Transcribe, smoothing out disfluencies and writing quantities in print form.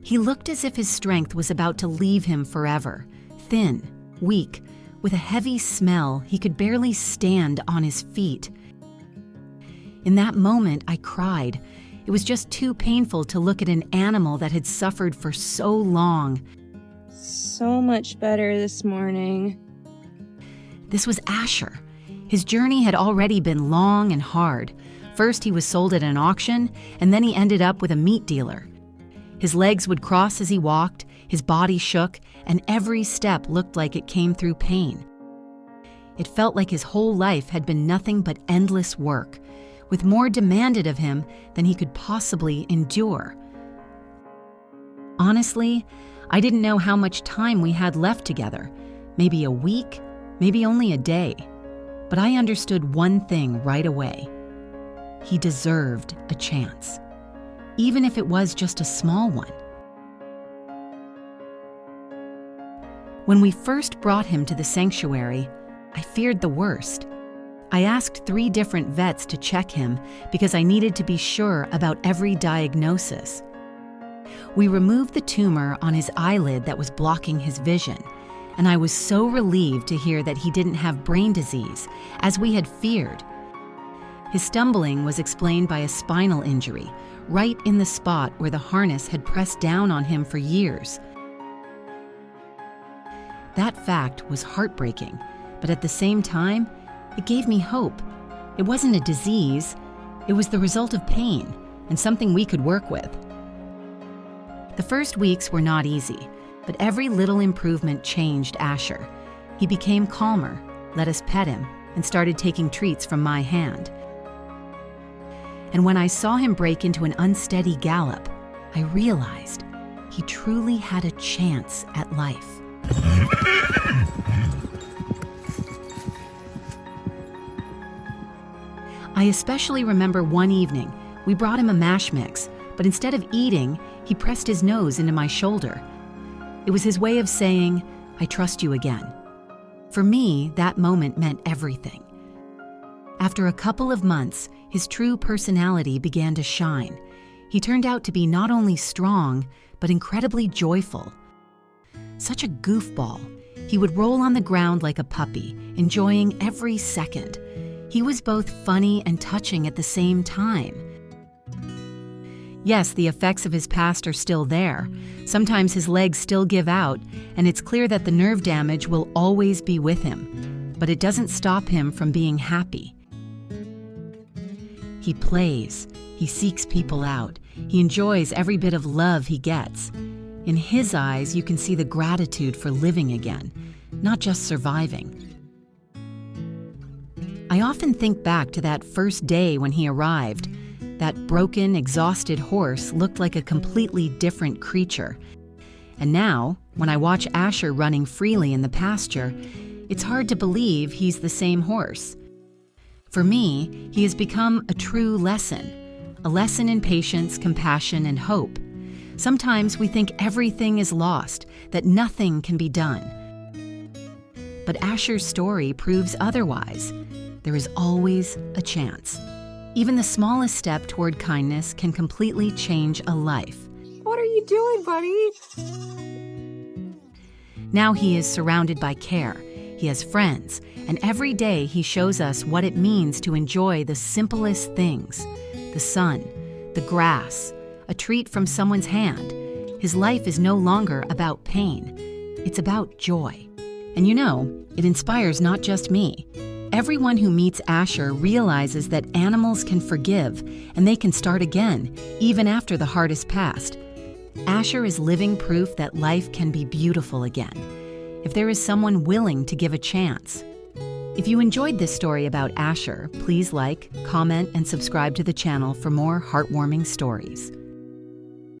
He looked as if his strength was about to leave him forever, thin, weak, with a heavy smell. He could barely stand on his feet. In that moment, I cried. It was just too painful to look at an animal that had suffered for so long. So much better this morning. This was Asher. His journey had already been long and hard. First, he was sold at an auction, and then he ended up with a meat dealer. His legs would cross as he walked, his body shook, and every step looked like it came through pain. It felt like his whole life had been nothing but endless work, with more demanded of him than he could possibly endure. Honestly, I didn't know how much time we had left together. Maybe a week, maybe only a day. But I understood one thing right away. He deserved a chance, even if it was just a small one. When we first brought him to the sanctuary, I feared the worst. I asked 3 different vets to check him because I needed to be sure about every diagnosis. We removed the tumor on his eyelid that was blocking his vision, and I was so relieved to hear that he didn't have brain disease, as we had feared. His stumbling was explained by a spinal injury, right in the spot where the harness had pressed down on him for years. That fact was heartbreaking, but at the same time, it gave me hope. It wasn't a disease, it was the result of pain, and something we could work with. The first weeks were not easy, but every little improvement changed Asher. He became calmer, let us pet him, and started taking treats from my hand. And when I saw him break into an unsteady gallop, I realized he truly had a chance at life. I especially remember one evening, we brought him a mash mix, but instead of eating, he pressed his nose into my shoulder. It was his way of saying, "I trust you again." For me, that moment meant everything. After a couple of months, his true personality began to shine. He turned out to be not only strong, but incredibly joyful. Such a goofball. He would roll on the ground like a puppy, enjoying every second. He was both funny and touching at the same time. Yes, the effects of his past are still there. Sometimes his legs still give out, and it's clear that the nerve damage will always be with him. But it doesn't stop him from being happy. He plays, he seeks people out, he enjoys every bit of love he gets. In his eyes, you can see the gratitude for living again, not just surviving. I often think back to that first day when he arrived. That broken, exhausted horse looked like a completely different creature. And now, when I watch Asher running freely in the pasture, it's hard to believe he's the same horse. For me, he has become a true lesson, a lesson in patience, compassion, and hope. Sometimes we think everything is lost, that nothing can be done. But Asher's story proves otherwise. There is always a chance. Even the smallest step toward kindness can completely change a life. What are you doing, buddy? Now he is surrounded by care. He has friends, and every day he shows us what it means to enjoy the simplest things. The sun, the grass, a treat from someone's hand. His life is no longer about pain. It's about joy. And you know, it inspires not just me. Everyone who meets Asher realizes that animals can forgive and they can start again, even after the hardest passed. Asher is living proof that life can be beautiful again, if there is someone willing to give a chance. If you enjoyed this story about Asher, please like, comment, and subscribe to the channel for more heartwarming stories.